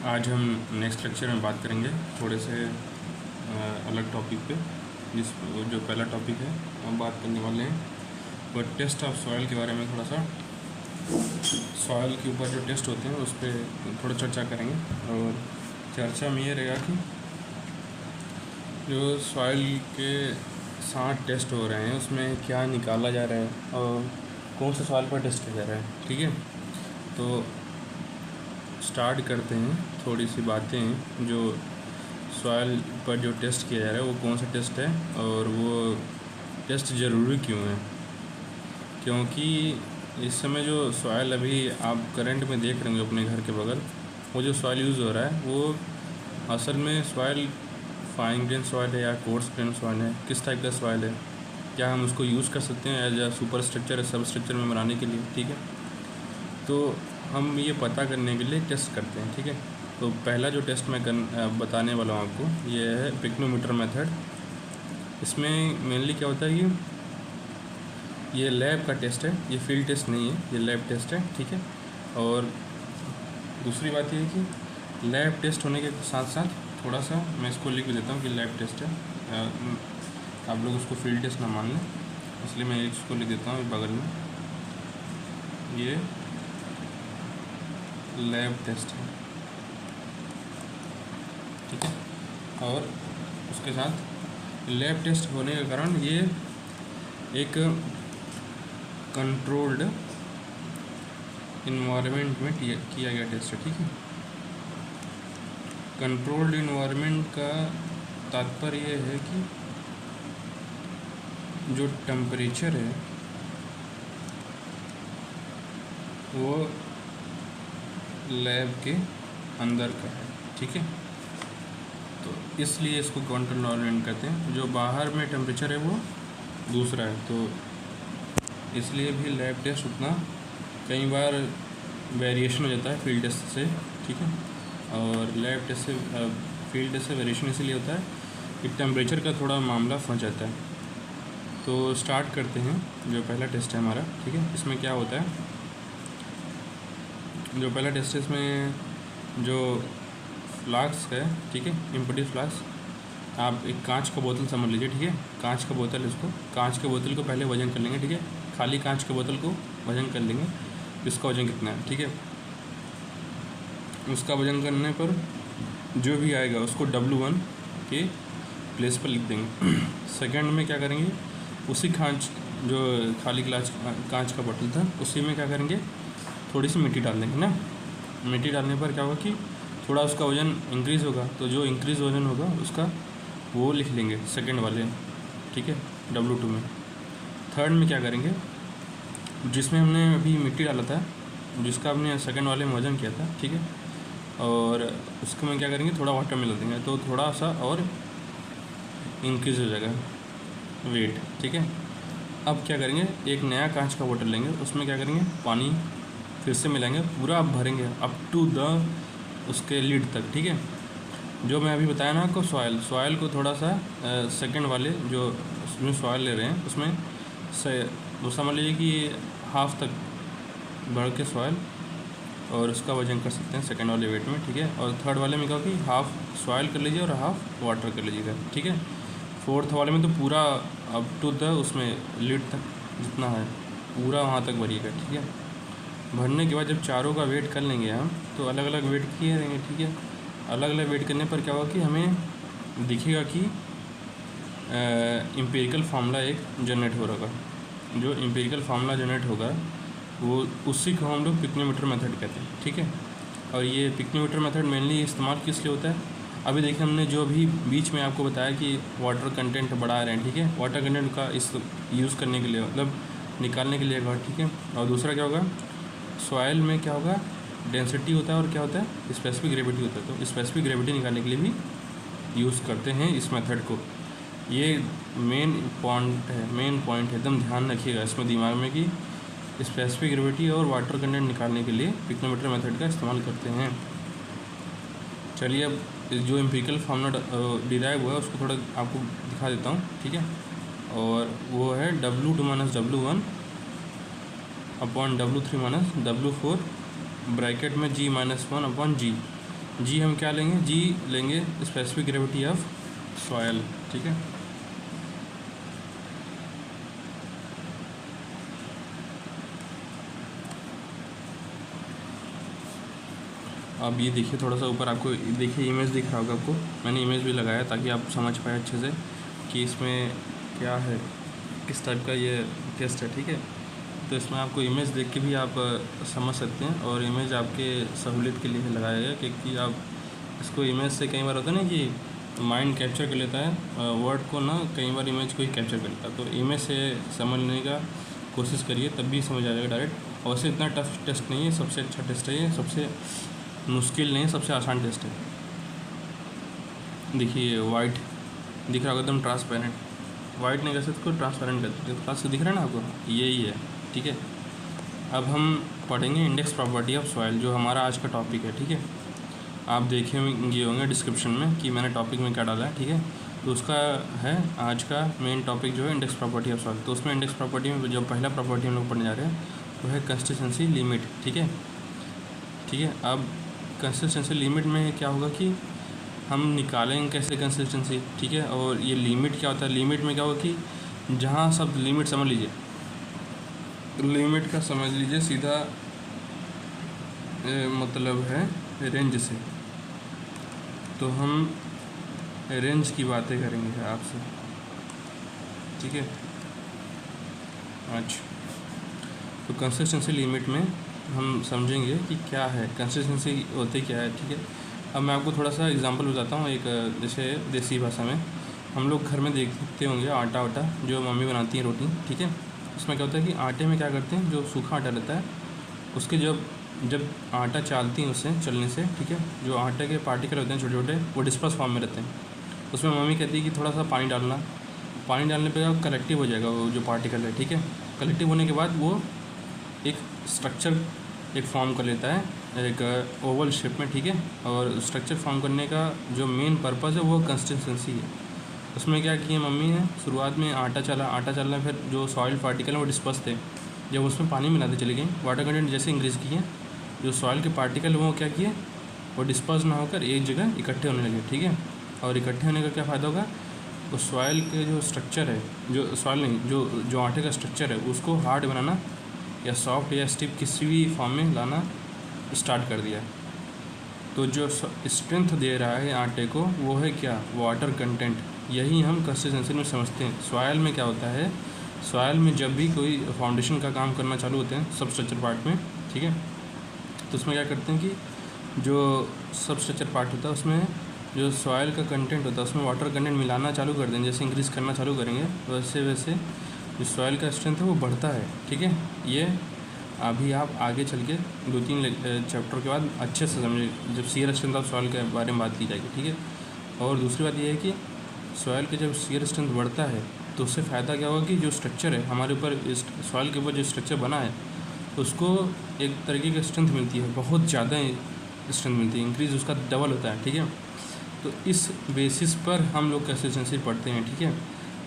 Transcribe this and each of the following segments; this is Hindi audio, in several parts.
आज हम नेक्स्ट लेक्चर में बात करेंगे थोड़े से अलग टॉपिक पे। जो पहला टॉपिक है हम बात करने वाले हैं वो टेस्ट ऑफ सॉइल के बारे में। थोड़ा सा सॉइल के ऊपर जो टेस्ट होते हैं उस पर थोड़ा चर्चा करेंगे। और चर्चा में ये रहेगा कि जो सॉइल के साथ टेस्ट हो रहे हैं उसमें क्या निकाला जा रहा है और कौन से सॉइल पर टेस्ट किया जा रहा है। ठीक है, तो स्टार्ट करते हैं। थोड़ी सी बातें जो सॉइल पर जो टेस्ट किया जा रहा है वो कौन सा टेस्ट है और वो टेस्ट ज़रूरी क्यों है। क्योंकि इस समय जो सॉइल अभी आप करंट में देख रहे हैं अपने घर के बगल, वो जो सॉइल यूज़ हो रहा है वो असल में सॉइल फाइन ग्रेन सॉइल है या कोर्स ग्रेन सॉइल है, किस टाइप का सॉइल है, क्या हम उसको यूज़ कर सकते हैं एज अ सुपर स्ट्रक्चर सब स्ट्रक्चर में बनाने के लिए। ठीक है, तो हम ये पता करने के लिए टेस्ट करते हैं। ठीक है, तो पहला जो टेस्ट मैं बताने वाला हूँ आपको ये है पिक्नोमीटर मेथड। इसमें मेनली क्या होता है कि ये लैब का टेस्ट है, ये फील्ड टेस्ट नहीं है, ये लैब टेस्ट है। ठीक है, और दूसरी बात ये है कि लैब टेस्ट होने के साथ साथ थोड़ा सा मैं इसको लिख भी देता हूँ कि लैब टेस्ट है, आप लोग उसको फील्ड टेस्ट ना मान लें, इसलिए मैं इसको लिख देता हूँ बगल में, ये लैब टेस्ट है। ठीक है, और उसके साथ लैब टेस्ट होने के कारण ये एक कंट्रोल्ड इन्वायरमेंट में किया गया टेस्ट है। ठीक है, कंट्रोल्ड इन्वायरमेंट का तात्पर्य ये है कि जो टेम्परेचर है वो लैब के अंदर का है। ठीक है, तो इसलिए इसको कंट्रोल इन्वायरमेंट कहते हैं। जो बाहर में टेम्परेचर है वो दूसरा है, तो इसलिए भी लैब टेस्ट उतना कई बार वेरिएशन हो जाता है फील्ड टेस्ट से। ठीक है, और लैब टेस्ट से फील्ड टेस्ट से वेरिएशन इसलिए होता है कि टेम्परेचर का थोड़ा मामला फंस जाता है। तो स्टार्ट करते हैं जो पहला टेस्ट है हमारा। ठीक है, इसमें क्या होता है, जो पहला टेस्ट है इसमें जो फ्लास्क है, ठीक है, एम्प्टी फ्लास्क, आप एक कांच का बोतल समझ लीजिए। ठीक है, कांच का बोतल, इसको कांच के बोतल को पहले वजन कर लेंगे। ठीक है, खाली कांच के बोतल को वजन कर लेंगे, इसका वजन कितना है। ठीक है, उसका वजन करने पर जो भी आएगा उसको W1 के प्लेस पर लिख देंगे। सेकंड में क्या करेंगे, उसी कांच जो खाली कांच का बोतल था उसी में क्या करेंगे, थोड़ी सी मिट्टी डाल देंगे ना। मिट्टी डालने पर क्या होगा कि थोड़ा उसका वज़न इंक्रीज़ होगा, तो जो इंक्रीज़ वज़न होगा उसका वो लिख लेंगे सेकंड वाले। ठीक है, W2 में। थर्ड में क्या करेंगे, जिसमें हमने अभी मिट्टी डाला था, जिसका हमने सेकंड वाले में वज़न किया था, ठीक है, और उसको में क्या करेंगे, थोड़ा वाटर मिला देंगे, तो थोड़ा सा और इंक्रीज़ हो जाएगा वेट। ठीक है, अब क्या करेंगे, एक नया कांच का बोतल लेंगे, उसमें क्या करेंगे, पानी फिर से मिलाएंगे, पूरा आप भरेंगे अप टू द उसके लीड तक। ठीक है, जो मैं अभी बताया ना आपको, सॉइल को थोड़ा सा सेकंड वाले जो उसमें सॉइल ले रहे हैं उसमें वो समझ लीजिए कि हाफ तक भर के सॉइल, और उसका वजन कर सकते हैं सेकंड वाले वेट में। ठीक है, और थर्ड वाले में क्या कि हाफ सॉइल कर लीजिए और हाफ वाटर कर लीजिएगा। ठीक है, फोर्थ वाले में तो पूरा अप टू द उसमें लीड तक जितना है पूरा वहाँ तक भरिएगा। ठीक है, भरने के बाद जब चारों का वेट कर लेंगे हम, तो अलग अलग वेट किए रहेंगे। ठीक है, अलग अलग वेट करने पर क्या होगा कि हमें दिखेगा कि एम्पिरिकल फार्मूला एक जनरेट हो रहा है। जो एम्पिरिकल फार्मूला जनरेट होगा वो उसी को हम लोग पिक्नोमीटर मेथड कहते हैं। ठीक है, और ये पिक्नोमीटर मेथड मेनली इस्तेमाल किस लिए होता है, अभी देखिए हमने जो अभी बीच में आपको बताया कि वाटर कंटेंट बढ़ा रहे हैं। ठीक है, वाटर कंटेंट का इस यूज़ करने के लिए, मतलब निकालने के लिए होगा। ठीक है, और दूसरा क्या होगा, सॉइल में क्या होगा, डेंसिटी होता है और क्या होता है, स्पेसिफिक ग्रेविटी होता है। तो स्पेसिफिक ग्रेविटी निकालने के लिए भी यूज़ करते हैं इस मेथड को। ये मेन पॉइंट है, एकदम ध्यान रखिएगा इसमें दिमाग में कि स्पेसिफिक ग्रेविटी और वाटर कंटेंट निकालने के लिए पिक्नोमीटर मेथड का इस्तेमाल करते हैं। चलिए अब जो एम्पिरिकल फार्मूला डिराइव हुआ है उसको थोड़ा आपको दिखा देता हूँ। ठीक है, और वो है W2 minus W1 upon W3 minus W4 bracket में G-1 अपॉन G। जी हम क्या लेंगे, जी लेंगे स्पेसिफिक ग्रेविटी ऑफ सॉयल, ठीक है। अब ये देखिए थोड़ा सा ऊपर आपको देखिए इमेज दिख रहा होगा आपको, मैंने इमेज भी लगाया ताकि आप समझ पाए अच्छे से कि इसमें क्या है, किस टाइप का ये टेस्ट है, ठीक है। तो इसमें आपको इमेज देख के भी आप समझ सकते हैं, और इमेज आपके सहूलियत के लिए लगाया गया क्योंकि आप इसको इमेज से कई बार होता है ना कि माइंड कैप्चर कर लेता है वर्ड को ना, कई बार इमेज को ही कैप्चर कर लेता है। तो इमेज से समझने का कोशिश करिए तब भी समझ आ जाएगा डायरेक्ट। और वैसे इतना टफ टेस्ट नहीं है, सबसे अच्छा टेस्ट है ये, सबसे मुश्किल नहीं, सबसे आसान टेस्ट है। देखिए वाइट दिख रहा होगा एकदम ट्रांसपेरेंट, वाइट नहीं कह सकते उसको, ट्रांसपेरेंट कहते हैं। क्लास से दिख रहा है ना आपको, यही है, ठीक है। अब हम पढ़ेंगे इंडेक्स प्रॉपर्टी ऑफ सॉइल, जो हमारा आज का टॉपिक है, ठीक है। आप देखे होंगे डिस्क्रिप्शन में कि मैंने टॉपिक में क्या डाला है, ठीक है। तो उसका है आज का मेन टॉपिक जो है इंडेक्स प्रॉपर्टी ऑफ सॉइल। तो उसमें इंडेक्स प्रॉपर्टी में जो पहला प्रॉपर्टी हम लोग पढ़ने जा रहे हैं वो है कंसिस्टेंसी लिमिट, ठीक है, ठीक है। अब कंसिस्टेंसी लिमिट में क्या होगा कि हम निकालेंगे कैसे कंसिस्टेंसी, ठीक है। और ये लिमिट क्या होता है, लिमिट में क्या होगा कि जहाँ सब लिमिट समझ लीजिए, लिमिट का समझ लीजिए सीधा मतलब है रेंज से। तो हम रेंज की बातें करेंगे आपसे, ठीक है। अच्छा, तो कंसिस्टेंसी लिमिट में हम समझेंगे कि क्या है कंसिस्टेंसी, होते क्या है, ठीक है। अब मैं आपको थोड़ा सा एग्जांपल बताता हूँ। एक जैसे देसी भाषा में हम लोग घर में देखते होंगे आटा वाटा जो मम्मी बनाती हैं रोटी, ठीक है। उसमें क्या होता है कि आटे में क्या करते हैं, जो सूखा आटा रहता है उसके जब आटा चालती हैं उससे चलने से, ठीक है, जो आटे के पार्टिकल होते हैं छोटे छोटे वो डिस्पर्स फॉर्म में रहते हैं। उसमें मम्मी कहती है कि थोड़ा सा पानी डालना, पानी डालने पर कलेक्टिव हो जाएगा वो जो पार्टिकल है, ठीक है। कलेक्टिव होने के बाद वो एक स्ट्रक्चर एक फॉर्म कर लेता है एक ओवल शेप में, ठीक है। और स्ट्रक्चर फॉर्म करने का जो मेन पर्पज़ है वो कंसिस्टेंसी है। उसमें क्या किया मम्मी ने, शुरुआत में आटा चला, फिर जो सॉइल पार्टिकल है वो डिस्पर्स थे, जब उसमें पानी मिलाते चले गए, वाटर कंटेंट जैसे इंक्रीज़ किए, जो सॉइल के पार्टिकल वो क्या किए, वो डिस्पर्स ना होकर एक जगह इकट्ठे होने लगे, ठीक है। और इकट्ठे होने का क्या फ़ायदा होगा, तो सॉइल के जो स्ट्रक्चर है, जो सॉइल नहीं जो आटे का स्ट्रक्चर है उसको हार्ड बनाना या सॉफ्ट या स्टिफ किसी भी फॉर्म में लाना स्टार्ट कर दिया। तो जो स्ट्रेंथ दे रहा है आटे को वो है क्या, वाटर कंटेंट। यही हम कंसिस्टेंसी में समझते हैं। सॉइल में क्या होता है, सॉइल में जब भी कोई फाउंडेशन का काम करना चालू होते हैं सब स्ट्रक्चर पार्ट में, ठीक है, तो उसमें क्या करते हैं कि जो सब स्ट्रक्चर पार्ट होता है उसमें जो सॉइल का कंटेंट होता है उसमें वाटर कंटेंट मिलाना चालू कर देंगे। जैसे इंक्रीज़ करना चालू करेंगे वैसे वैसे जो सॉइल का स्ट्रेंथ है वो बढ़ता है, ठीक है। ये अभी आप आगे चल के 2-3 चैप्टर के बाद अच्छे से समझे जब शियर स्ट्रेंथ ऑफ सॉइल के बारे में बात की जाएगी, ठीक है। और दूसरी बात ये है कि सॉइल के जब शियर स्ट्रेंथ बढ़ता है तो उससे फ़ायदा क्या होगा कि जो स्ट्रक्चर है हमारे ऊपर सॉइल के ऊपर जो स्ट्रक्चर बना है उसको एक तरीके की स्ट्रेंथ मिलती है, बहुत ज़्यादा स्ट्रेंथ मिलती है, इंक्रीज़ उसका डबल होता है, ठीक है। तो इस बेसिस पर हम लोग कंसिस्टेंसी पढ़ते हैं, ठीक है।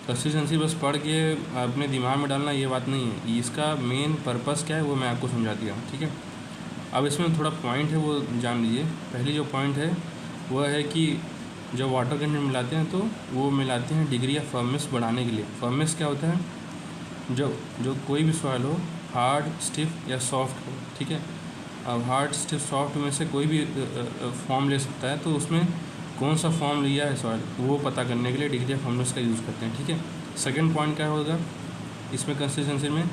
कंसिस्टेंसी बस पढ़ के अपने दिमाग में डालना ये बात नहीं है, इसका मेन पर्पस क्या है वो मैं आपको समझा दिया हूँ, ठीक है। अब इसमें थोड़ा पॉइंट है वो जान लीजिए। पहली जो पॉइंट है वह है कि जब वाटर कंटेंट मिलाते हैं तो वो मिलाते हैं डिग्री ऑफ फर्मनेस बढ़ाने के लिए। फर्मनेस क्या होता है, जो कोई भी सॉइल हो हार्ड स्टिफ या सॉफ्ट हो, ठीक है। अब हार्ड स्टिफ सॉफ्ट में से कोई भी फॉर्म ले सकता है, तो उसमें कौन सा फॉर्म लिया है सॉइल वो पता करने के लिए डिग्री ऑफ फर्मनेस का यूज़ करते हैं, ठीक है। सेकंड पॉइंट क्या होगा इसमें कंसिस्टेंसी में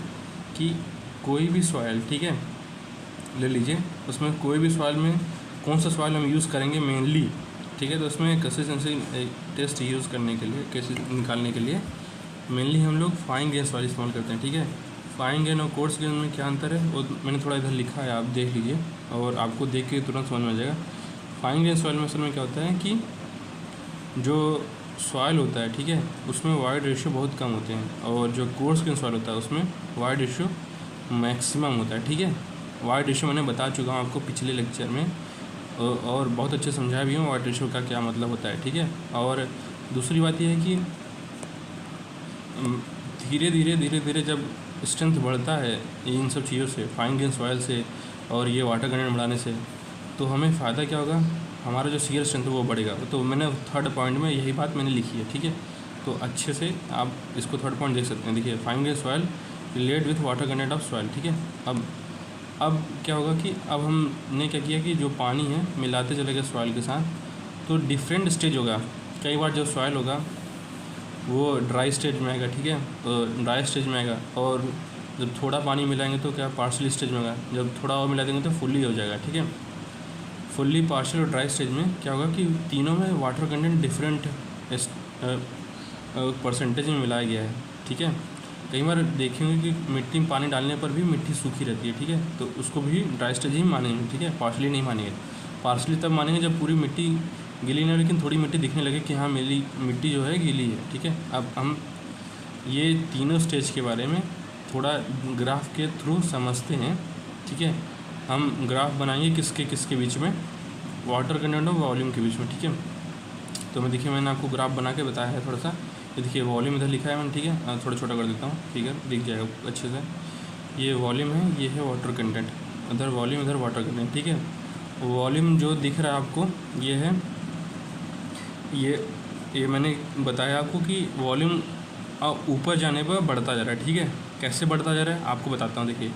कि कोई भी सॉइल, ठीक है, ले लीजिए, उसमें कोई भी सॉइल में कौन सा सॉइल हम यूज़ करेंगे मेनली, ठीक है। तो उसमें कंसिस्टेंसी टेस्ट यूज़ करने के लिए, कैसे निकालने के लिए मेनली हम लोग फाइन ग्रेन सॉइल इस्तेमाल करते हैं, ठीक है। फाइन ग्रेन और कोर्स ग्रेन में क्या अंतर है वो मैंने थोड़ा इधर लिखा है, आप देख लीजिए और आपको देख के तुरंत समझ में आ जाएगा। फाइन ग्रेन सॉइल में असल में क्या होता है कि जो सॉइल होता है, ठीक है, उसमें वाइड रेशियो बहुत कम होते हैं, और जो कोर्स ग्रेन सॉइल होता है उसमें वाइड रेशियो मैक्सिमम होता है, ठीक है। वाइड रेशियो मैंने बता चुका हूँ आपको पिछले लेक्चर में, और बहुत अच्छे समझाया भी हूँ वाइड रेशियो का क्या मतलब होता है, ठीक है। और दूसरी बात यह है कि धीरे धीरे जब स्ट्रेंथ बढ़ता है इन सब चीज़ों से, फाइन ग्रेन सॉइल से और ये वाटर कंटेंट बढ़ाने से, तो हमें फ़ायदा क्या होगा, हमारा जो सीयर स्ट्रेंथ है वो बढ़ेगा। तो मैंने थर्ड पॉइंट में यही बात मैंने लिखी है, ठीक है। तो अच्छे से आप इसको थर्ड पॉइंट देख सकते हैं। देखिए, find the soil relate with water content of soil, ठीक है। अब क्या होगा कि अब हमने क्या किया कि जो पानी है मिलाते चले गए सॉइल के साथ, तो डिफरेंट स्टेज होगा। कई बार जो सॉइल होगा वो ड्राई स्टेज में आएगा, ठीक है, तो ड्राई स्टेज में आएगा। और जब थोड़ा पानी मिलाएंगे तो क्या पार्शली स्टेज में होगा। जब थोड़ा और मिला देंगे तो फुल्ली हो जाएगा, ठीक है। फुल्ली, पार्शियल और ड्राई स्टेज में क्या होगा कि तीनों में वाटर कंटेंट डिफरेंट परसेंटेज में मिलाया गया है, ठीक है। कई बार देखेंगे कि मिट्टी में पानी डालने पर भी मिट्टी सूखी रहती है, ठीक है, तो उसको भी ड्राई स्टेज ही मानेंगे, ठीक है, पार्शली नहीं मानेंगे। पार्शली तब मानेंगे जब पूरी मिट्टी गीली नहीं, लेकिन थोड़ी मिट्टी दिखने लगे कि हाँ मेरी मिट्टी जो है गीली है, ठीक है। अब हम ये तीनों स्टेज के बारे में थोड़ा ग्राफ के थ्रू समझते हैं, ठीक है। हम ग्राफ बनाएंगे किसके बीच में, वाटर कंटेंट और वॉल्यूम के बीच में, ठीक है। तो मैं देखिए मैंने आपको ग्राफ बना के बताया है थोड़ा सा। ये देखिए वॉल्यूम इधर लिखा है मैंने, ठीक है, थोड़ा छोटा कर देता हूँ, ठीक है, दिख जाएगा अच्छे से। ये वॉल्यूम है, ये है वाटर कंटेंट, इधर वॉल्यूम इधर वाटर कंटेंट, ठीक है। वॉल्यूम जो दिख रहा है आपको ये है, ये मैंने बताया आपको कि वॉल्यूम ऊपर जाने पर बढ़ता जा रहा है, ठीक है। कैसे बढ़ता जा रहा है आपको बताता हूँ। देखिए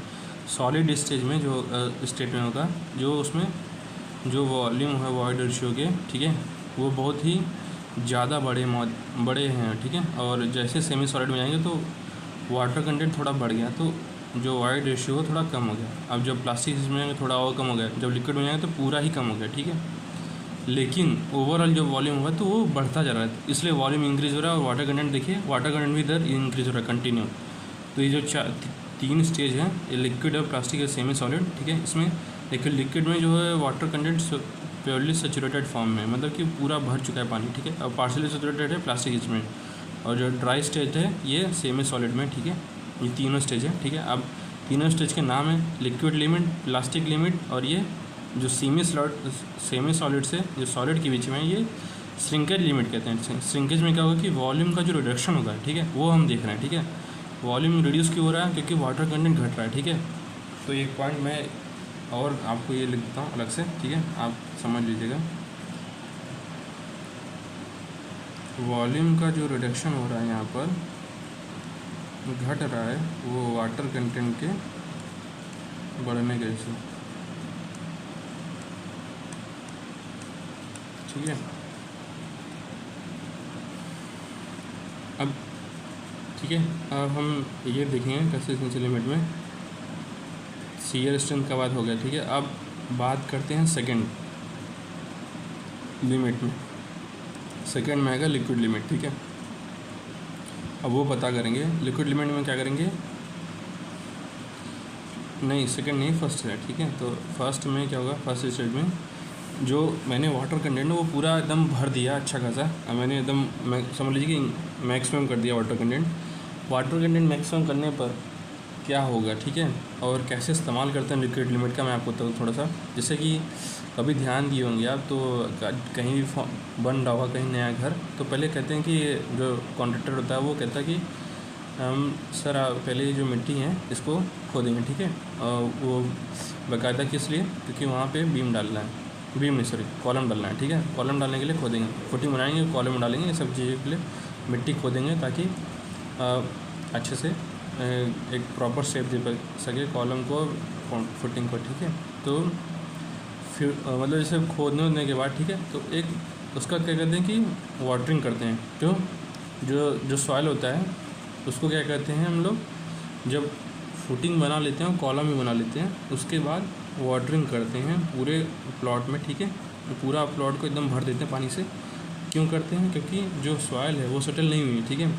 सॉलिड स्टेज में जो स्टेट में होगा, जो उसमें जो वॉल्यूम है वॉइड रेशियो के, ठीक है, वो बहुत ही ज़्यादा बड़े हैं, ठीक है। और जैसे सेमी सॉलिड में जाएंगे तो वाटर कंटेंट थोड़ा बढ़ गया, तो जो वॉइड रेशियो हो थोड़ा कम हो गया। अब जब प्लास्टिक में जाएंगे थोड़ा और कम हो गया, जब लिक्विड में जाएंगे तो पूरा ही कम हो गया, ठीक है। लेकिन ओवरऑल जो वॉल्यूम हुआ तो वो बढ़ता जा रहा है, इसलिए वॉल्यूम इंक्रीज़ हो रहा है। और वाटर कंटेंट देखिए, वाटर कंटेंट भी इधर इंक्रीज़ हो रहा है कंटिन्यू। तो ये जो तीन स्टेज हैं, ये लिक्विड और प्लास्टिक है, सेमी सॉलिड, ठीक है। इसमें देखिए लिक्विड में जो है water content purely saturated form में, मतलब कि पूरा भर चुका है पानी, ठीक है। अब पार्शियली सेचुरेटेड है प्लास्टिक इसमें। और जो ड्राई स्टेज है ये सेमी सॉलिड में, ठीक है। ये तीनों स्टेज है, ठीक है। अब तीनों स्टेज के नाम है लिक्विड लिमिट, प्लास्टिक लिमिट, और ये जो सेमी सॉलिड से जो सॉलिड के बीच में ये श्रिंकेज लिमिट कहते हैं। श्रिंकेज में क्या होगा कि वॉल्यूम का जो रिडक्शन होगा, ठीक है, वो हम देख रहे हैं, ठीक है। वॉल्यूम रिड्यूस क्यों हो रहा है, क्योंकि वाटर कंटेंट घट रहा है, ठीक है। तो एक पॉइंट मैं और आपको ये लिख देता हूँ अलग से, ठीक है, आप समझ लीजिएगा। वॉल्यूम का जो रिडक्शन हो रहा है यहाँ पर, घट रहा है, वो वाटर कंटेंट के बढ़ने के वजह से, ठीक है। अब ठीक है, अब हम ये देखेंगे कंसिस्टेंसी लिमिट में सीयर स्ट्रेंथ का बात हो गया, ठीक है। अब बात करते हैं सेकंड लिमिट में। सेकंड में आएगा लिक्विड लिमिट, ठीक है। अब वो पता करेंगे लिक्विड लिमिट में क्या करेंगे, नहीं सेकंड नहीं फर्स्ट है, ठीक है। तो फर्स्ट में क्या होगा, फर्स्ट स्टेज में जो मैंने वाटर कंटेंट वो पूरा एकदम भर दिया अच्छा खासा। अब मैंने एकदम समझ लीजिए कि मैक्सिमम कर दिया water content. Water content maximum करने पर क्या होगा, ठीक है, और कैसे इस्तेमाल करते हैं लिक्विड लिमिट का मैं आपको बताऊँ थोड़ा सा। जैसे कि कभी ध्यान दिए होंगे आप, तो कहीं भी बन रहा होगा कहीं नया घर, तो पहले कहते हैं कि जो कॉन्ट्रैक्टर होता है वो कहता है कि हम सर पहले जो मिट्टी है इसको खोदेंगे, ठीक है। और वो बाकायदा किस लिए, क्योंकि वहाँ पे बीम डालना है, बीम नहीं सॉरी कॉलम डालना है, ठीक है। कॉलम डालने के लिए खोदेंगे, फुटिंग बनाएंगे, कॉलम डालेंगे, ये सब चीज़ों के लिए मिट्टी खोदेंगे ताकि अच्छे से एक प्रॉपर शेप दे सके कॉलम को, फुटिंग को, ठीक है। तो फिर मतलब जैसे खोदने के बाद, ठीक है, तो एक उसका क्या कहते हैं कि वाटरिंग करते हैं। क्यों, जो सॉइल होता है उसको क्या कहते हैं हम लोग, जब फुटिंग बना लेते हैं, कॉलम भी बना लेते हैं, उसके बाद वाटरिंग करते हैं पूरे प्लॉट में, ठीक है। पूरा प्लॉट को एकदम भर देते हैं पानी से। क्यों करते हैं, क्योंकि जो सॉइल है वो सेटल नहीं हुई, ठीक है।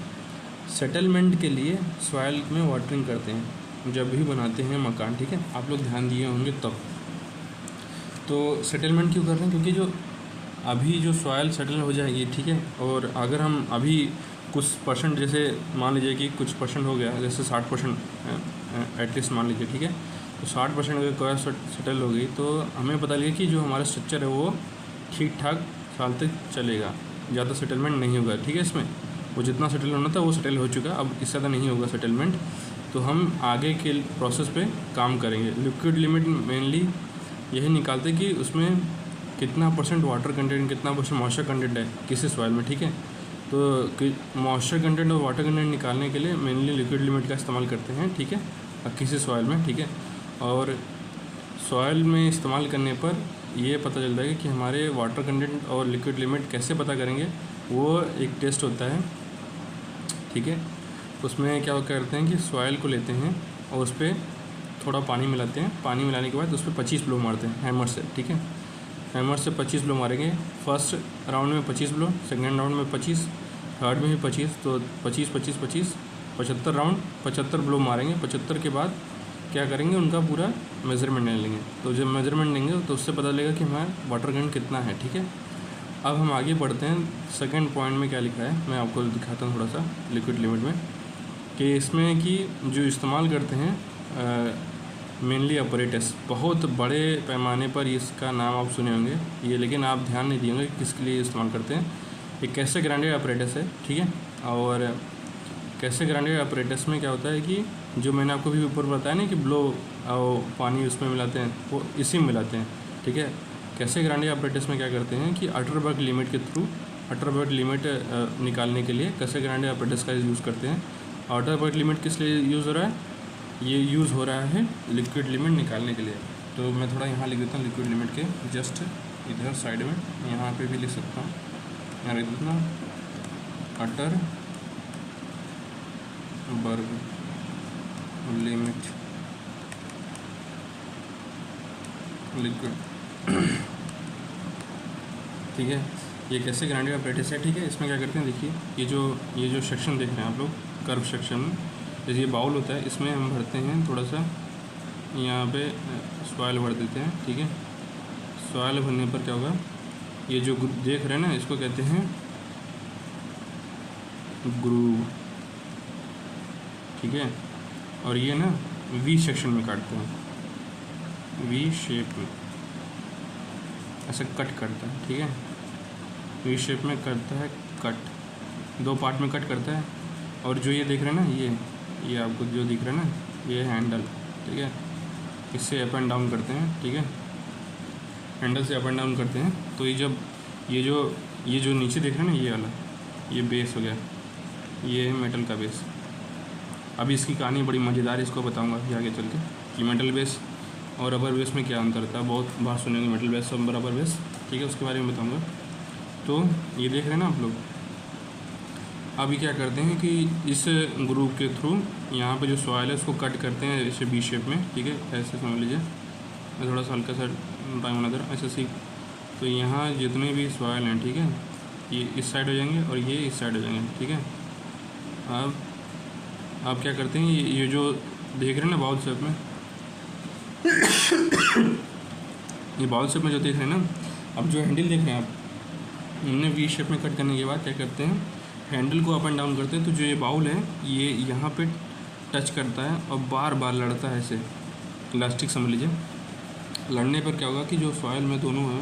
सेटलमेंट के लिए सॉइल में वाटरिंग करते हैं जब भी बनाते हैं मकान, ठीक है। आप लोग ध्यान दिए होंगे तब। तो सेटलमेंट क्यों कर रहे हैं, क्योंकि जो अभी जो सॉइल सेटल हो जाएगी, ठीक है, और अगर हम अभी कुछ परसेंट, जैसे मान लीजिए कि कुछ परसेंट हो गया, जैसे 60% एटलीस्ट मान लीजिए, ठीक है। तो 60% अगर कोई सेटल हो गई तो हमें पता लगे कि जो हमारा स्ट्रक्चर है वो ठीक ठाक साल तक चलेगा, ज़्यादा सेटलमेंट नहीं होगा, ठीक है। इसमें वो जितना सेटल होना था वो सेटल हो चुका, अब इससे ज़्यादा नहीं होगा सेटलमेंट। तो हम आगे के प्रोसेस पे काम करेंगे। लिक्विड लिमिट मेनली यही निकालते कि उसमें कितना परसेंट वाटर कंटेंट, कितना परसेंट मॉइस्चर कंटेंट है किसी सॉइल में, ठीक है। तो मॉइस्चर कंटेंट और वाटर कंटेंट निकालने के लिए मेनली लिक्विड लिमिट का इस्तेमाल करते हैं, ठीक है, किसी सॉइल में, ठीक है। और सॉइल में इस्तेमाल करने पर ये पता चलता है कि हमारे वाटर कंटेंट और लिक्विड लिमिट कैसे पता करेंगे, वो एक टेस्ट होता है, ठीक है। उसमें क्या करते हैं कि सॉइल को लेते हैं और उस पर थोड़ा पानी मिलाते हैं, पानी मिलाने के बाद उस पर 25 ब्लो मारते हैं हैमर से, ठीक है। हैमर से 25 ब्लो मारेंगे, फर्स्ट राउंड में 25 ब्लो, सेकेंड राउंड में 25, थर्ड में भी 25, तो 25 25 25 75 राउंड 75 ब्लो मारेंगे। 75 के बाद क्या करेंगे, उनका पूरा मेज़रमेंट ले लेंगे। तो जब मेज़रमेंट लेंगे तो उससे पता लगेगा कि हमारा वाटर कंटेंट कितना है, ठीक है। अब हम आगे बढ़ते हैं, सेकंड पॉइंट में क्या लिखा है मैं आपको दिखाता हूँ थोड़ा सा लिक्विड लिमिट में, कि इसमें कि जो इस्तेमाल करते हैं मेनली ऑपरेटस, बहुत बड़े पैमाने पर इसका नाम आप सुने होंगे ये, लेकिन आप ध्यान नहीं दिए होंगे किसके लिए इस्तेमाल करते हैं। ये कैसे ग्राइंडेड ऑपरेटस है, ठीक है। और कैसे ग्राइंडेड ऑपरेटस में क्या होता है कि जो मैंने आपको भी ऊपर बताया ना कि ब्लो और पानी उसमें मिलाते हैं, वो इसी में मिलाते हैं, ठीक है। कैसे ग्राइंडेड ऑपरेटस में क्या करते हैं कि अटरबर्ग लिमिट के थ्रू अटरबर्ग लिमिट निकालने के लिए कैसे ग्राइंडेड ऑपरेटस का यूज़ करते हैं। अटरबर्ग लिमिट किस लिए यूज़ हो रहा है, ये यूज़ हो रहा है लिक्विड लिमिट निकालने के लिए। तो मैं थोड़ा यहाँ लिख देता हूँ लिक्विड लिमिट के जस्ट इधर साइड में, यहाँ पे भी लिख सकता हूँ, यहाँ लिख देता हूँ अटरबर्ग लिमिट लिक्विड, ठीक है। ये कैसे ग्राइंडेड ऑपरेटस है, ठीक है। इसमें क्या करते हैं, देखिए ये जो सेक्शन देख रहे हैं आप लोग, कर्व सेक्शन में जैसे ये बाउल होता है, इसमें हम भरते हैं थोड़ा सा, यहाँ पे सॉइल भर देते हैं, ठीक है। सॉइल भरने पर क्या होगा, ये जो देख रहे हैं ना, इसको कहते हैं ग्रूव, ठीक है। और ये ना वी सेक्शन में काटते हैं, वी शेप में ऐसे कट करता है, ठीक है। वी शेप में करता है कट, 2 पार्ट में कट करता है। और जो ये देख रहे हैं ना, ये आपको जो दिख रहा है ना, ये हैंडल, ठीक है, इससे अप एंड डाउन करते हैं, ठीक है। हैंडल से अप एंड डाउन करते हैं। तो ये जब ये जो नीचे देख रहे हैं ना, ये वाला, ये बेस हो गया, ये है मेटल का बेस। अभी इसकी कहानी बड़ी मज़ेदार है, इसको बताऊंगा कि आगे चल के कि मेटल बेस और रबर बेस में क्या अंतर था। बहुत बात सुनेंगे मेटल बेस और रबर बेस, ठीक है, उसके बारे में बताऊँगा। तो ये देख रहे हैं ना आप लोग, अभी क्या करते हैं कि इस ग्रूव के थ्रू यहाँ पे जो सॉइल है उसको कट करते हैं ऐसे बी शेप में, ठीक है। ऐसे समझ लीजिए, मैं थोड़ा सा हल्का सा टाइम नज़र ऐसे सीख। तो यहाँ जितने भी सॉइल हैं, ठीक है, ये इस साइड हो जाएंगे और ये इस साइड हो जाएंगे, ठीक है। अब आप क्या करते हैं, ये जो देख रहे हैं ना बाउल शेप में, ये बाउल शेप में जो देख रहे हैं ना, अब जो हैंडल देख रहे हैं आप, हमने वी शेप में कट करने के बाद क्या करते हैं, हैंडल को अप एंड डाउन करते हैं। तो जो ये बाउल है ये यहाँ पे टच करता है और बार बार लड़ता है, ऐसे इलास्टिक समझ लीजिए। लड़ने पर क्या होगा कि जो सॉइल में दोनों हैं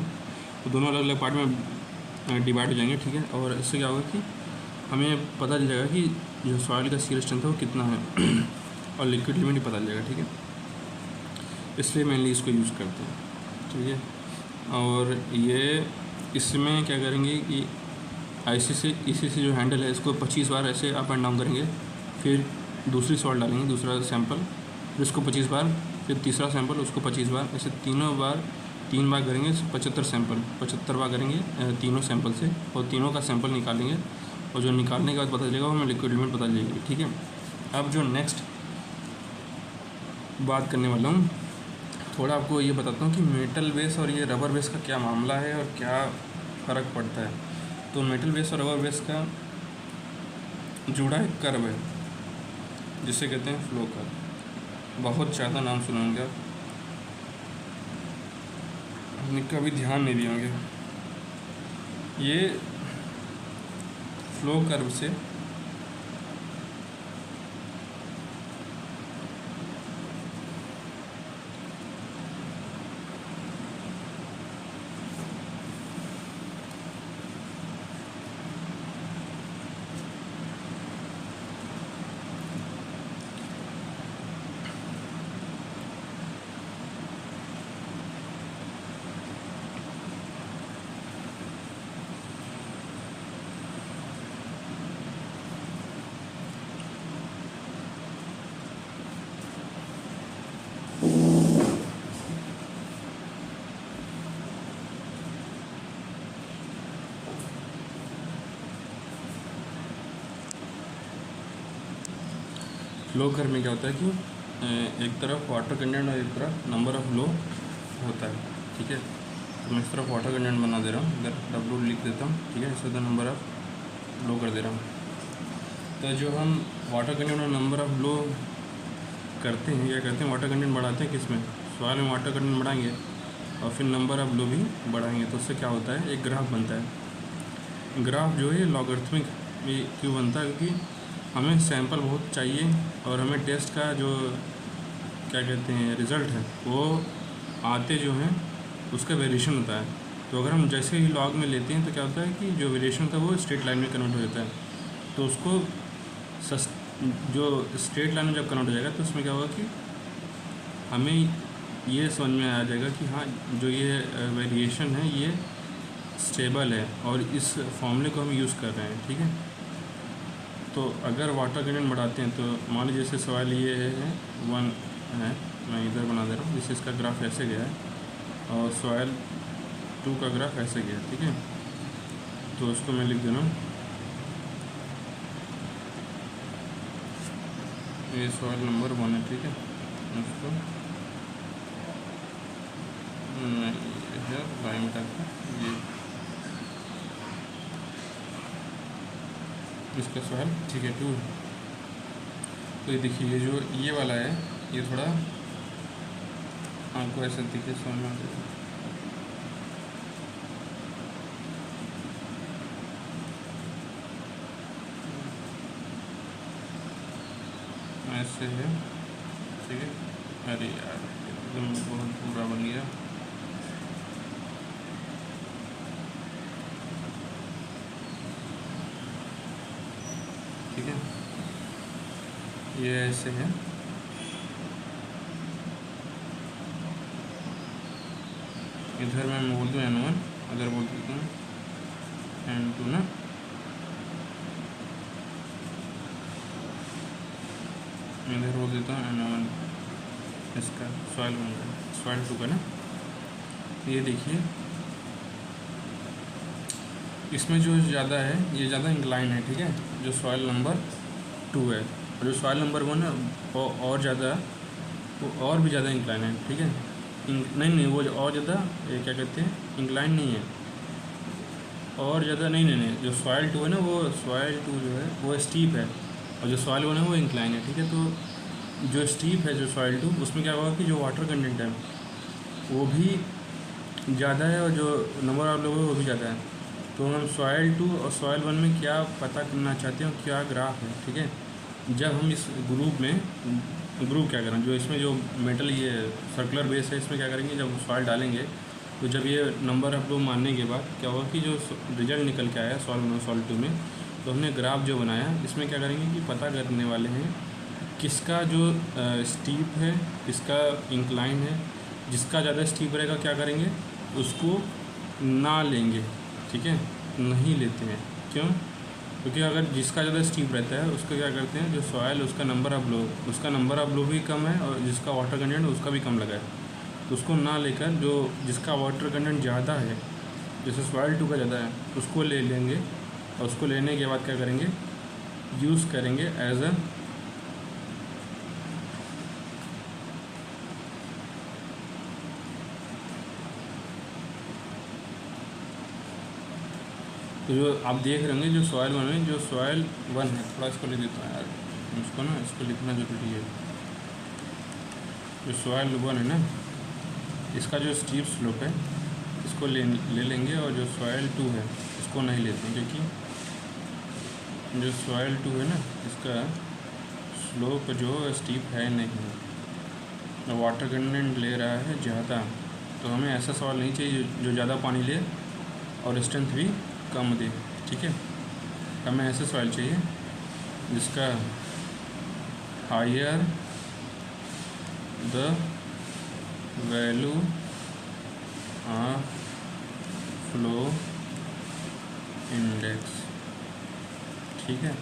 वो दोनों अलग अलग पार्ट में डिवाइड हो जाएंगे, ठीक है। और इससे क्या होगा कि हमें पता चल जाएगा कि जो सॉइल का शियर स्ट्रेंथ है वो कितना है और लिक्विड लिमिट भी पता चल जाएगा, ठीक है। इसलिए मेनली इसको यूज़ करते हैं, ठीक है। और ये इसमें क्या करेंगे कि इसी से जो हैंडल है इसको 25 बार ऐसे अप एंड डाउन करेंगे, फिर दूसरी सॉल्ट डालेंगे, दूसरा सैंपल, फिर उसको 25 बार, फिर तीसरा सैंपल, उसको 25 बार, ऐसे 3 बार करेंगे। 75 बार करेंगे तीनों सैंपल से, और तीनों का सैंपल निकालेंगे। और जो निकालने के बाद पता चलेगा वो हमें लिक्विड लिमिट पता चलेगी, ठीक है। अब जो नेक्स्ट बात करने वाला हूँ, थोड़ा आपको ये बताता हूँ कि मेटल बेस और ये रबर बेस का क्या मामला है और क्या फ़र्क पड़ता है। तो मेटल बेस और रबर बेस का जुड़ा एक कर्व है जिसे कहते हैं फ्लो कर्व। बहुत ज़्यादा नाम सुने होंगे आप, कभी ध्यान नहीं दिए होंगे। ये फ्लो कर्व से फ्लो कर्व में क्या होता है कि एक तरफ वाटर कंटेंट और एक तरफ नंबर ऑफ फ्लो होता है, ठीक है। तो मैं इस तरफ वाटर कंटेंट बना दे रहा हूँ, इधर W लिख देता हूँ, ठीक है। इससे नंबर ऑफ फ्लो कर दे रहा हूँ। तो जो हम वाटर कंटेंट और नंबर ऑफ फ्लो करते हैं, क्या करते हैं, वाटर कंटेंट बढ़ाते हैं किस में, सॉइल में वाटर कंटेंट बढ़ाएंगे और फिर नंबर ऑफ फ्लो भी बढ़ाएंगे। तो उससे क्या होता है, एक ग्राफ बनता है। ग्राफ जो है लॉगरिथमिक क्यों बनता है, क्योंकि हमें सैंपल बहुत चाहिए और हमें टेस्ट का जो क्या कहते हैं रिज़ल्ट है वो आते जो हैं उसका वेरिएशन होता है। तो अगर हम जैसे ही लॉग में लेते हैं तो क्या होता है कि जो वेरिएशन होता है वो स्ट्रेट लाइन में कन्वर्ट हो जाता है। तो उसको जो स्ट्रेट लाइन में जब कन्वर्ट हो जाएगा तो उसमें क्या होगा कि हमें ये समझ में आ जाएगा कि हाँ जो ये वेरिएशन है ये स्टेबल है और इस फॉर्मूले को हम यूज़ कर रहे हैं, ठीक है। तो अगर वाटर कंटेंट बढ़ाते हैं तो मान लीजिए जैसे सवाल ये है 1 है, मैं इधर बना दे रहा हूँ, जिससे इसका ग्राफ ऐसे गया है और सॉइल 2 का ग्राफ ऐसे गया, ठीक है। तो उसको मैं लिख दे रहा हूँ, ये सॉइल नंबर 1 है, ठीक है। उसको लाइन करके ये इसका सॉइल, ठीक है, 2। तो ये देखिए ये जो ये वाला है ये थोड़ा आपको ऐसा दिखे समझ में आ जाएगा। ऐसे है, ठीक है। अरे यार एकदम बहुत पूरा बन गया। ठीक है, ये ऐसे है। इधर मैं बोल दूँ N1, अगर बोल देता हूँ N2 ना, इधर बोल देता हूँ N1, इसका सॉइल 1 का, सॉइल 2 का ना। ये देखिए इसमें जो ज़्यादा है ये ज़्यादा इंक्लाइन है, ठीक है, जो सॉइल नंबर 2 है। और जो सॉइल नंबर 1 है वो और ज़्यादा, वो और भी ज़्यादा इंक्लाइन है, ठीक है। नहीं वो और ज़्यादा ये क्या कहते हैं इंक्लाइन नहीं है, और ज़्यादा नहीं, जो सॉइल 2 है ना वो सॉइल 2 जो है वो स्टीप है और जो सॉइल 1 है वो इंक्लाइन है, ठीक है। तो जो स्टीप है जो सॉइल 2 उसमें क्या होगा कि जो वाटर कंटेंट है वो भी ज़्यादा है और जो नंबर ऑफ लोग है वो भी ज़्यादा है। तो हम सॉइल 2 और सॉइल 1 में क्या पता करना चाहते हैं, क्या ग्राफ है, ठीक है। जब हम इस ग्रुप में क्या करें, जो इसमें जो मेटल ये सर्कुलर बेस है इसमें क्या करेंगे, जब सॉइल डालेंगे तो जब ये नंबर ऑफ लोग मानने के बाद क्या होगा कि जो रिजल्ट निकल के आया सॉइल 1 और सॉइल 2 में, तो हमने ग्राफ जो बनाया इसमें क्या करेंगे कि पता करने वाले हैं किसका जो स्टीप है किसका इंक्लाइन है। जिसका ज़्यादा स्टीप रहेगा क्या करेंगे उसको ना लेंगे, ठीक है, नहीं लेते हैं। क्यों? क्योंकि अगर जिसका ज़्यादा स्टीप रहता है उसको क्या करते हैं, जो सॉइल उसका नंबर ऑफ लो भी कम है और जिसका वाटर कंटेंट उसका भी कम लगा है, तो उसको ना लेकर जो जिसका वाटर कंटेंट ज़्यादा है, जैसे सॉइल 2 का ज़्यादा है, उसको ले लेंगे और उसको लेने के बाद क्या करेंगे, यूज़ करेंगे एज अ तो जो आप देख रहे होंगे जो सॉइल 1 है, जो सॉइल 1 है, थोड़ा इसको लिख देता हूँ यार, इसको ना इसको लिखना जरूरी है। जो सॉइल 1 है ना इसका जो स्टीप स्लोप है इसको ले लेंगे और जो सॉइल 2 है इसको नहीं लेते हैं, क्योंकि जो सॉइल 2 है ना इसका स्लोप जो स्टीप है नहीं, वाटर कंटेंट ले रहा है ज़्यादा। तो हमें ऐसा सॉइल नहीं चाहिए जो ज़्यादा पानी ले और स्ट्रेंथ भी कम दे, ठीक है। हमें ऐसे सॉइल चाहिए जिसका higher the value of flow index, ठीक है।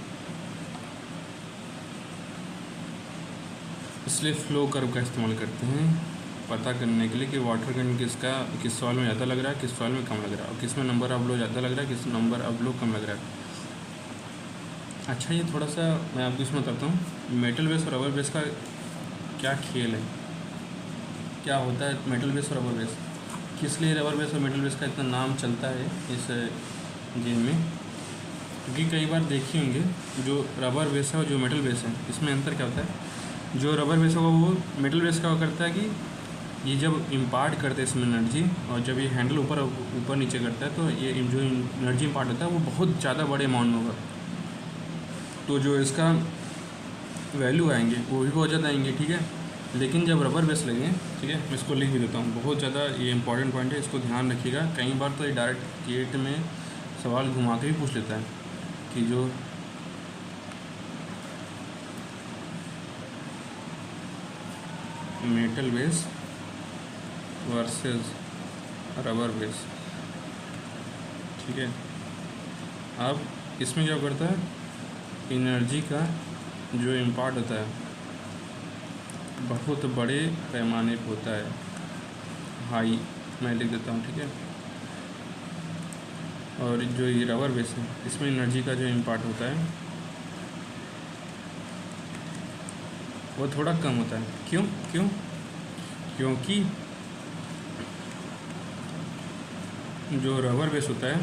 इसलिए फ्लो कर्व का इस्तेमाल करते हैं पता करने के लिए कि वाटर कंटेंट किस सॉइल में ज़्यादा लग रहा है, किस सॉइल में कम लग रहा है, और किस में नंबर ऑफ फ्लो ज़्यादा लग रहा है, किस नंबर ऑफ फ्लो कम लग रहा है। अच्छा, ये थोड़ा सा मैं आपको इसमें बताता हूँ मेटल बेस और रबर बेस का क्या खेल है, क्या होता है मेटल बेस और रबर बेस, किस लिए रबर बेस और मेटल बेस का इतना नाम चलता है इस गेम में। क्योंकि कई बार देखे होंगे जो रबर बेस है और जो मेटल बेस है इसमें अंतर क्या होता है। जो रबर बेस होगा वो मेटल बेस का करता है कि ये जब इम्पार्ट करते हैं इसमें एनर्जी, और जब ये हैंडल ऊपर ऊपर नीचे करता है तो ये जो एनर्जी इम्पार्ट होता है वो बहुत ज़्यादा बड़े अमाउंट में होगा, तो जो इसका वैल्यू आएंगे वो भी बहुत ज़्यादा आएंगे, ठीक है। लेकिन जब रबर बेस लगे, ठीक है, मैं इसको लिख भी देता हूँ, बहुत ज़्यादा ये इंपॉर्टेंट पॉइंट है, इसको ध्यान रखिएगा। कई बार तो ये डायरेक्ट गेट में सवाल घुमा के भी पूछ लेता है कि जो metal base versus rubber base, ठीक है। अब इसमें क्या करता है, एनर्जी का जो इम्पार्ट होता है बहुत बड़े पैमाने पर होता है, हाई, मैं लिख देता हूँ, ठीक है। और जो ये रबर बेस है इसमें एनर्जी का जो इम्पार्ट होता है वो थोड़ा कम होता है। क्यों क्यों क्योंकि जो रबर बेस होता है,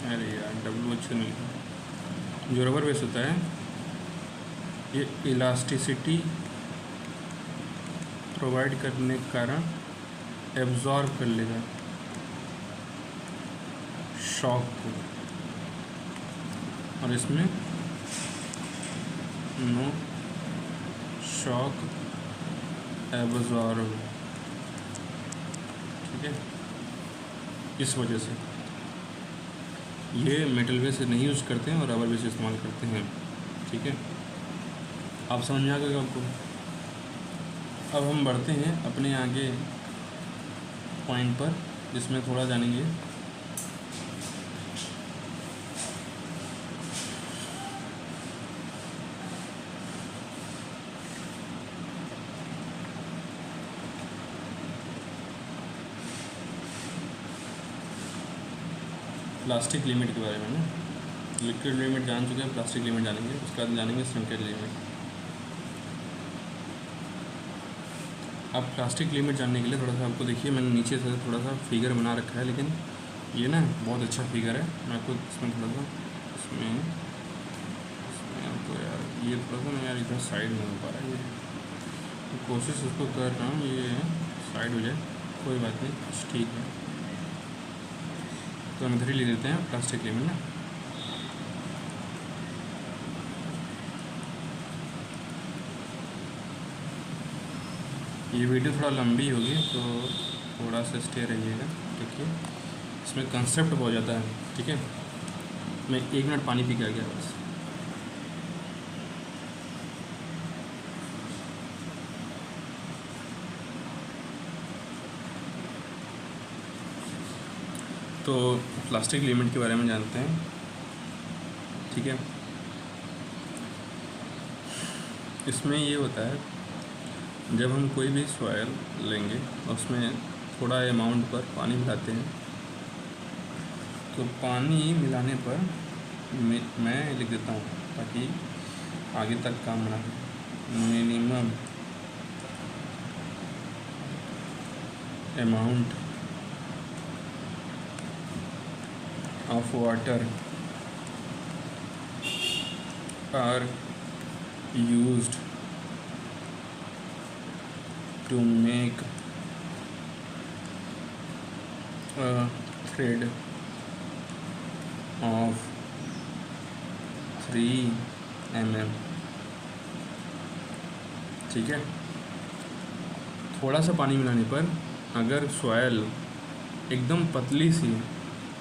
अरे यार डब्ल्यू अच्छा नहीं लिखा, जो रबर बेस होता है ये इलास्टिसिटी प्रोवाइड करने के कारण एब्जॉर्ब कर लेगा शॉक को, और इसमें नो शॉक एब्जॉर्ब, ठीक है। इस वजह से ये मेटल बेस नहीं यूज़ करते हैं और रबर बेस इस्तेमाल करते हैं, ठीक है। आप समझ में आ गएगा आपको। अब हम बढ़ते हैं अपने आगे पॉइंट पर जिसमें थोड़ा जानेंगे प्लास्टिक लिमिट के बारे में ना। लिक्विड लिमिट जान चुके हैं, प्लास्टिक लिमिट जानेंगे, उसके बाद जानेंगे श्रिंकेज लिमिट। अब प्लास्टिक लिमिट जानने के लिए थोड़ा सा आपको देखिए, मैंने नीचे से थोड़ा सा फिगर बना रखा है, लेकिन ये ना बहुत अच्छा फिगर है। मैं आपको इसमें थोड़ा सा इसमें आपको यार ये थोड़ा सा मैं यार इधर साइड नहीं हो पा रहा है, ये तो कोशिश उसको कर रहा हूँ ये साइड हो जाए, कोई बात नहीं, ठीक है। तो हम इधर ही ले लेते हैं प्लास्टिक लिमिट ना। ये वीडियो थोड़ा लंबी होगी तो थोड़ा सा स्टे रहिएगा, क्योंकि इसमें कंसेप्ट बहुत ज़्यादा है, ठीक है। मैं 1 मिनट पानी पी के आ गया बस। तो प्लास्टिक लिमिट के बारे में जानते हैं, ठीक है। इसमें ये होता है जब हम कोई भी सॉइल लेंगे उसमें थोड़ा अमाउंट पर पानी मिलाते हैं, तो पानी मिलाने पर मैं लिख देता हूँ ताकि आगे तक काम बना, minimum amount of water are used to make a thread of 3 mm, ठीक है। थोड़ा सा पानी मिलाने पर अगर सॉयल एकदम पतली सी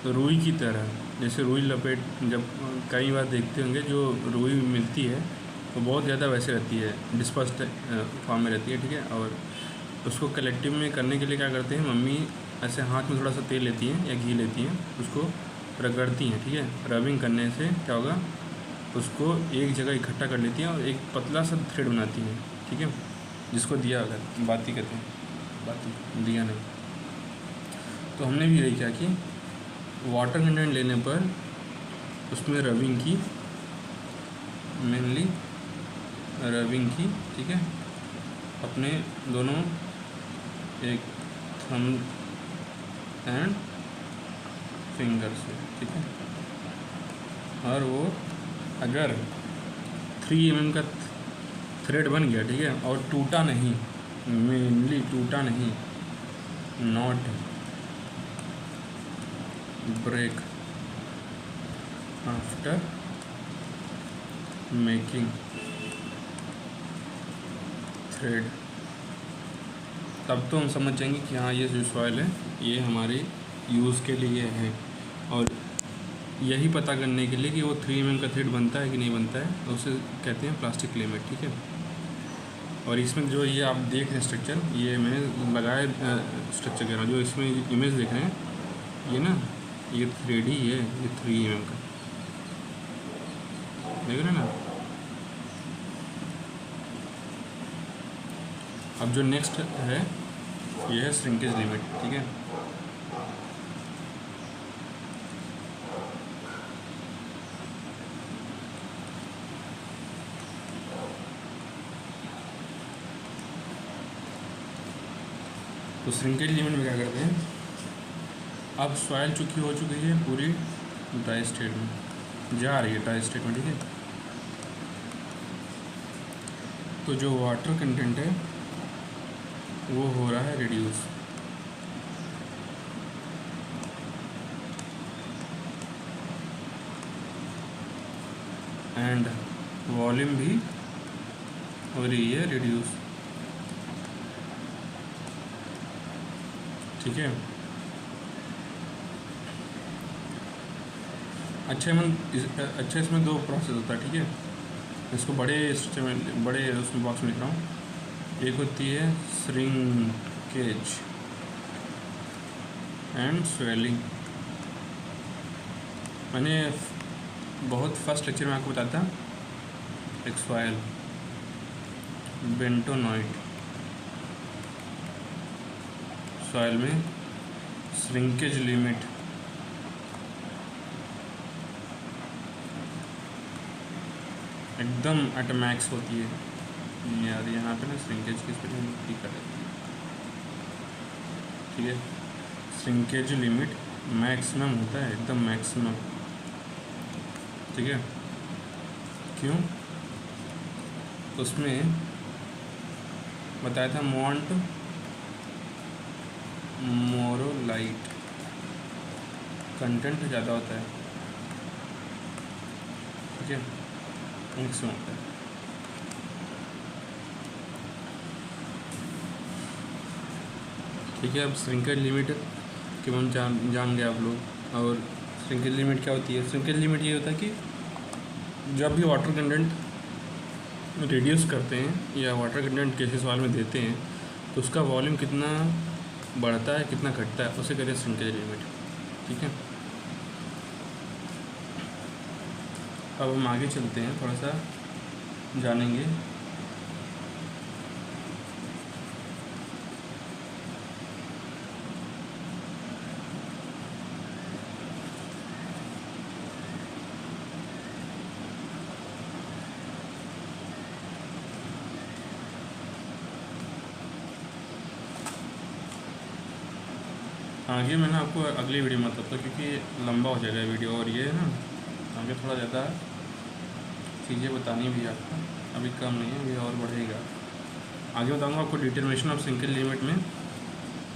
रुई की तरह, जैसे रुई लपेट, जब कई बार देखते होंगे जो रुई मिलती है तो बहुत ज़्यादा वैसे रहती है, डिस्पर्स्ड फॉर्म में रहती है, ठीक है। और उसको कलेक्टिव में करने के लिए क्या करते हैं, मम्मी ऐसे हाथ में थोड़ा सा तेल लेती हैं या घी लेती हैं, उसको रगड़ती हैं, ठीक है। रबिंग करने से क्या होगा, उसको एक जगह इकट्ठा कर लेती हैं और एक पतला सा थ्रेड बनाती हैं, ठीक है, जिसको दिया अगर बाती कहते हैं, बाती दिया नहीं। तो हमने भी यही किया कि वाटर कंटेंट लेने पर उसमें रबिंग की मेनली रबिंग की, ठीक है, अपने दोनों एक थंब एंड फिंगर से, ठीक है। और वो अगर 3 mm का थ्रेड बन गया, ठीक है, और टूटा नहीं, मेनली टूटा नहीं, not break after making thread, तब तो हम समझ जाएंगे कि हाँ ये जो सॉइल है ये हमारे यूज़ के लिए है। और यही पता करने के लिए कि वो 3 mm का थ्रेड बनता है कि नहीं बनता है, तो उसे कहते हैं प्लास्टिक क्ले मेट, ठीक है। और इसमें जो ये आप देख रहे हैं स्ट्रक्चर, ये मैंने लगाया स्ट्रक्चर कह रहा हूँ, जो इसमें इमेज देख रहे हैं ये ना, ये थ्रेड ही है, ये 3 mm का, देख रहे हैं ना। अब जो नेक्स्ट है ये है श्रिंकेज लिमिट, ठीक है। तो श्रिंकेज लिमिट में क्या करते हैं, अब सॉइल चूँकि हो चुकी है पूरी ड्राई स्टेट में, जा रही है ड्राई स्टेट में, ठीक है। तो जो वाटर कंटेंट है वो हो रहा है रिड्यूस, एंड वॉल्यूम भी हो रही है रिड्यूस, ठीक है। अच्छा इसमें 2 प्रोसेस होता है, ठीक है। इसको बड़े उसमें बॉक्स में लिख रहा हूँ। एक होती है श्रिंकेज एंड स्वेलिंग। मैंने बहुत फर्स्ट लेक्चर में आपको बताया था एक सॉइल बेंटोनॉइट सॉइल में श्रिंकेज लिमिट एकदम एट मैक्स होती है यार। यहाँ पे ना श्रिंकेज की स्पेलिंग ठीक कर देती है, ठीक है। श्रिंकेज लिमिट मैक्सिमम होता है, एकदम मैक्सिमम, ठीक है। क्यों? उसमें बताया था मॉन्ट मोरोलाइट कंटेंट ज़्यादा होता है, ठीक है, मैक्सिमम होता है। ठीक है, अब श्रिंकेज लिमिट कि हम जान गए आप लोग। और श्रिंकेज लिमिट क्या होती है? श्रिंकेज लिमिट ये होता है कि जब भी वाटर कंटेंट रिड्यूस करते हैं या वाटर कंटेंट किसी सॉइल में देते हैं तो उसका वॉल्यूम कितना बढ़ता है कितना घटता है उसे कहते हैं श्रिंकेज लिमिट, ठीक है। अब हम आगे चलते हैं, थोड़ा सा जानेंगे। आगे मैं ना आपको अगली वीडियो में बताता हूँ क्योंकि लंबा हो जाएगा वीडियो, और ये ना आगे थोड़ा ज़्यादा चीज़ें बतानी भी है आपको, अभी कम नहीं है, अभी और बढ़ेगा। आगे बताऊँगा आपको डिटरमिनेशन ऑफ श्रिंकेज लिमिट में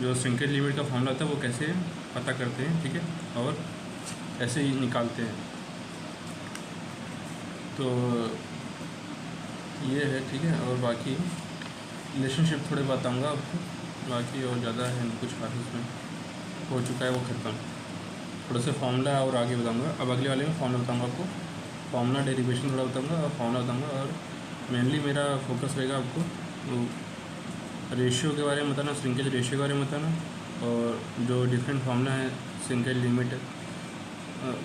जो श्रिंकेज लिमिट का फॉर्मूला होता है वो कैसे पता करते हैं, ठीक है, और कैसे ही निकालते हैं। तो ये है, ठीक है। और बाकी रिलेशनशिप थोड़े बताऊँगा आपको, बाकी और ज़्यादा है कुछ क्लासेस में हो चुका है वो ख़त्म। थोड़ा सा फार्मूला और आगे बताऊंगा। अब अगले वाले में फार्मूला बताऊंगा आपको, फार्मूला डेरिवेशन थोड़ा बताऊंगा और फार्मूला बताऊंगा। और मेनली मेरा फोकस रहेगा आपको रेशियो के बारे में बताना, श्रिंकेज रेशियो के बारे में बताना, और जो डिफरेंट फार्मूला है श्रिंकेज लिमिट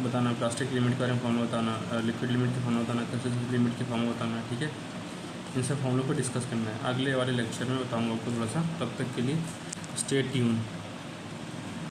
बताना, प्लास्टिक लिमिट के बारे में फार्मूला बताना, लिक्विड लिमिट के फार्मूला बताना, कंसिस्टेंसी लिमिट के फार्मूला बताना, ठीक है। इन सब फार्मूलों को डिस्कस करना है, अगले वाले लेक्चर में बताऊँगा आपको थोड़ा सा। तब तक के लिए स्टे ट्यून।